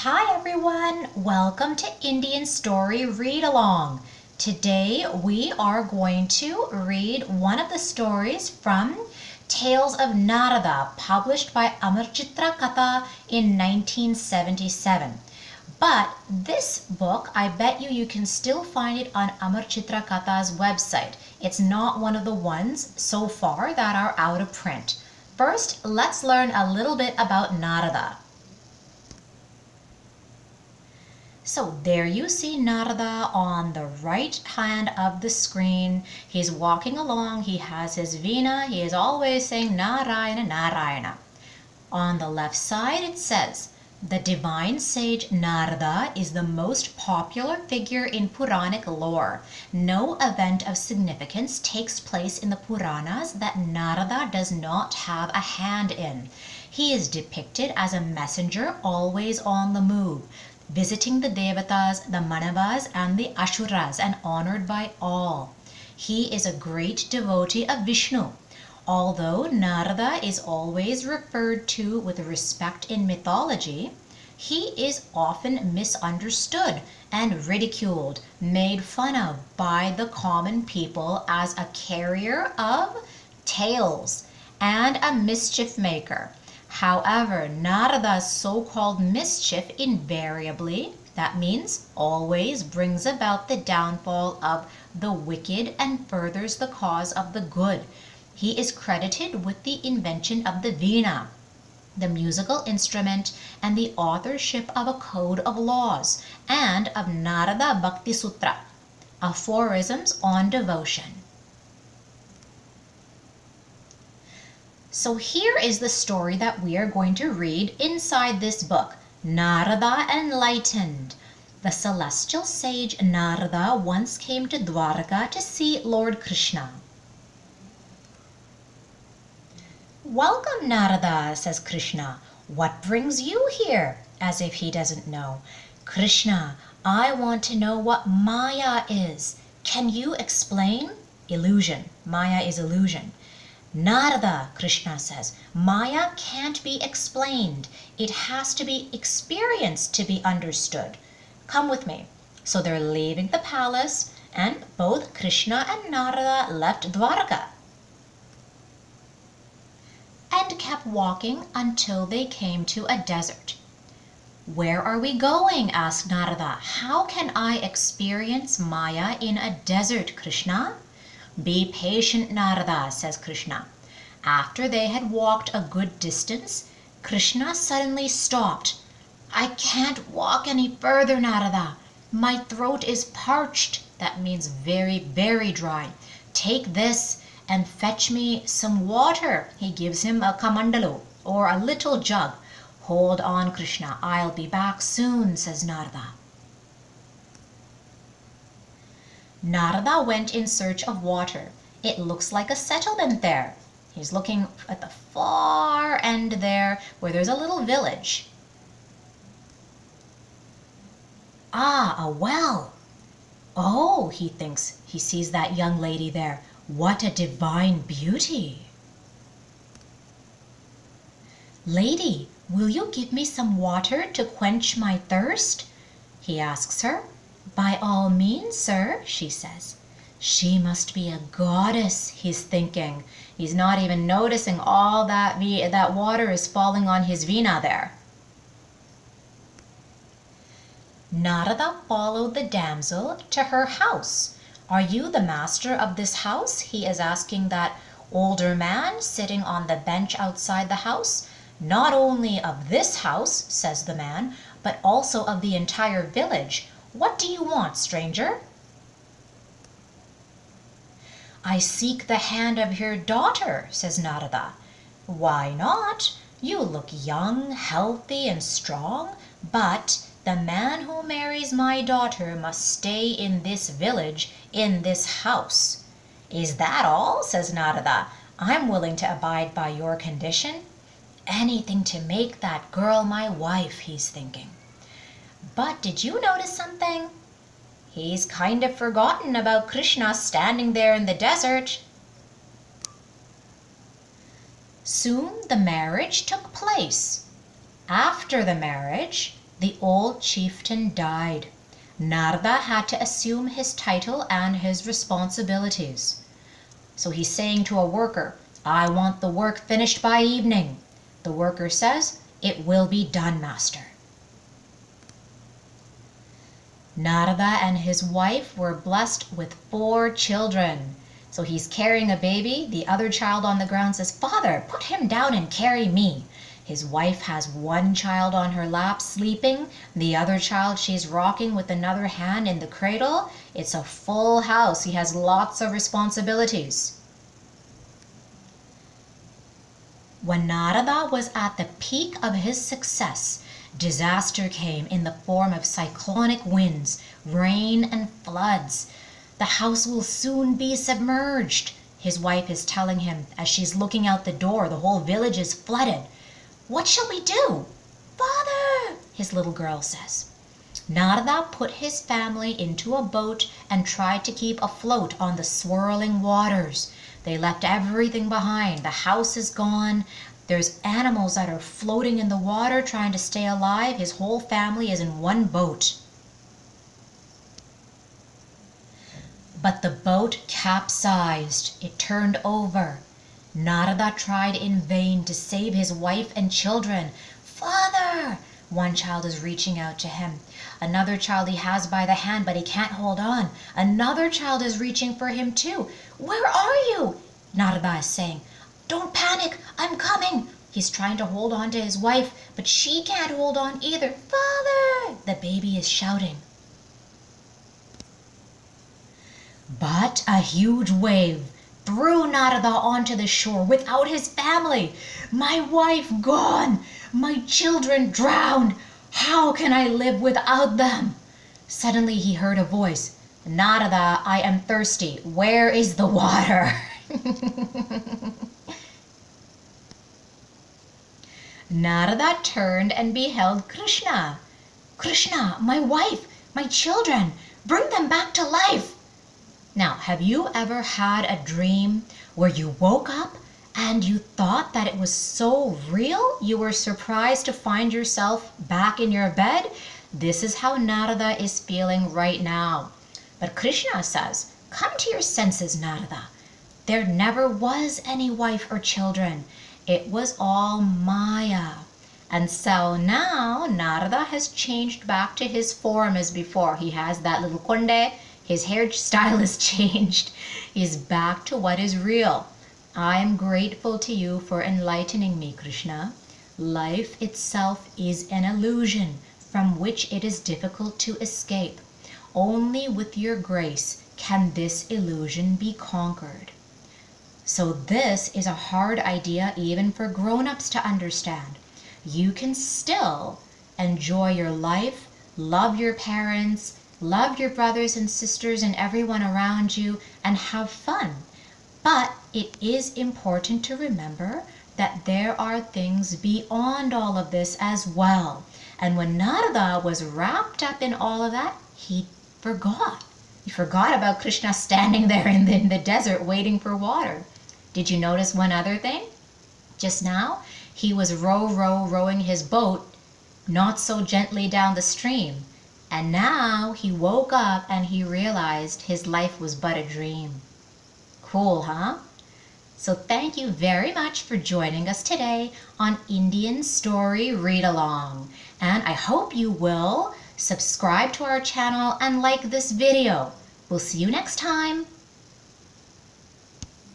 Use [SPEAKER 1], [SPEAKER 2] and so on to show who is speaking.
[SPEAKER 1] Hi everyone, welcome to Indian Story Read Along. Today we are going to read one of the stories from Tales of Narada, published by Amar Chitra Katha in 1977. But this book, I bet you can still find it on Amar Chitra Katha's website. It's not one of the ones so far that are out of print. First, let's learn a little bit about Narada. So there you see Narada on the right hand of the screen. He's walking along, he has his veena, he is always saying Narayana, Narayana. On the left side it says, the divine sage Narada is the most popular figure in Puranic lore. No event of significance takes place in the Puranas that Narada does not have a hand in. He is depicted as a messenger always on the move, visiting the Devatas, the Manavas, and the Ashuras, and honored by all. He is a great devotee of Vishnu. Although Narada is always referred to with respect in mythology, he is often misunderstood and ridiculed, made fun of by the common people as a carrier of tales and a mischief maker. However, Narada's so-called mischief invariably, that means always, brings about the downfall of the wicked and furthers the cause of the good. He is credited with the invention of the veena, the musical instrument, and the authorship of a code of laws, and of Narada Bhakti Sutra, aphorisms on devotion. So here is the story that we are going to read inside this book, Narada Enlightened. The celestial sage Narada once came to Dwarka to see Lord Krishna. "Welcome, Narada," says Krishna. "What brings you here?" As if he doesn't know. "Krishna, I want to know what Maya is. Can you explain?" Illusion. Maya is illusion. "Narada," Krishna says, "Maya can't be explained. It has to be experienced to be understood. Come with me." So they're leaving the palace, and both Krishna and Narada left Dwarka and kept walking until they came to a desert. "Where are we going?" asked Narada. "How can I experience Maya in a desert, Krishna?" "Be patient, Narada," says Krishna. After they had walked a good distance, Krishna suddenly stopped. "I can't walk any further, Narada. My throat is parched." That means very, very dry. "Take this and fetch me some water." He gives him a kamandalu, or a little jug. "Hold on, Krishna, I'll be back soon," says Narada. Narada went in search of water. It looks like a settlement there. He's looking at the far end there where there's a little village. Ah, a well. Oh, he thinks, he sees that young lady there. What a divine beauty. "Lady, will you give me some water to quench my thirst?" he asks her. "By all means, sir," she says. She must be a goddess, he's thinking. He's not even noticing all that water is falling on his veena there. Narada followed the damsel to her house. "Are you the master of this house?" he is asking that older man sitting on the bench outside the house. "Not only of this house," says the man, "but also of the entire village. What do you want, stranger?" "I seek the hand of your daughter," says Narada. "Why not? You look young, healthy, and strong, but the man who marries my daughter must stay in this village, in this house." "Is that all?" says Narada. "I'm willing to abide by your condition. Anything to make that girl my wife," he's thinking. But did you notice something? He's kind of forgotten about Krishna standing there in the desert. Soon the marriage took place. After the marriage, The old chieftain died. Narada had to assume his title and his responsibilities. So he's saying to a worker, "I want the work finished by evening." The worker says, "It will be done, master." Narada and his wife were blessed with 4 children. So he's carrying a baby. The other child on the ground says, "Father, put him down and carry me." His wife has 1 child on her lap sleeping. The other child she's rocking with another hand in the cradle. It's a full house. He has lots of responsibilities. When Narada was at the peak of his success, disaster came in the form of cyclonic winds, rain, and floods. "The house will soon be submerged," his wife is telling him as she's looking out the door. The whole village is flooded. "What shall we do?" "Father," his little girl says. Narada put his family into a boat and tried to keep afloat on the swirling waters. They left everything behind. The house is gone. There's animals that are floating in the water trying to stay alive. His whole family is in one boat. But the boat capsized. It turned over. Narada tried in vain to save his wife and children. "Father!" One child is reaching out to him. Another child he has by the hand, but he can't hold on. Another child is reaching for him too. "Where are you?" Narada is saying. "Don't panic, I'm coming." He's trying to hold on to his wife, but she can't hold on either. "Father!" the baby is shouting. But a huge wave threw Narada onto the shore without his family. "My wife gone, my children drowned. How can I live without them?" Suddenly he heard a voice. "Narada, I am thirsty. Where is the water?" Narada turned and beheld Krishna. "Krishna, my wife, my children, bring them back to life." Now, have you ever had a dream where you woke up and you thought that it was so real you were surprised to find yourself back in your bed? This is how Narada is feeling right now. But Krishna says, "Come to your senses, Narada. There never was any wife or children. It was all Maya." And so now Narada has changed back to his form as before. He has that little konde. His hairstyle is changed. He's back to what is real. I am grateful to you for enlightening me, Krishna. Life itself is an illusion from which it is difficult to escape. Only with your grace can this illusion be conquered. So this is a hard idea even for grown-ups to understand. You can still enjoy your life, love your parents, love your brothers and sisters and everyone around you, and have fun. But it is important to remember that there are things beyond all of this as well. And when Narada was wrapped up in all of that, he forgot. He forgot about Krishna standing there in the desert waiting for water. Did you notice one other thing? Just now, he was rowing his boat not so gently down the stream. And now he woke up and he realized his life was but a dream. Cool, huh? So thank you very much for joining us today on Indian Story Read Along. And I hope you will subscribe to our channel and like this video. We'll see you next time.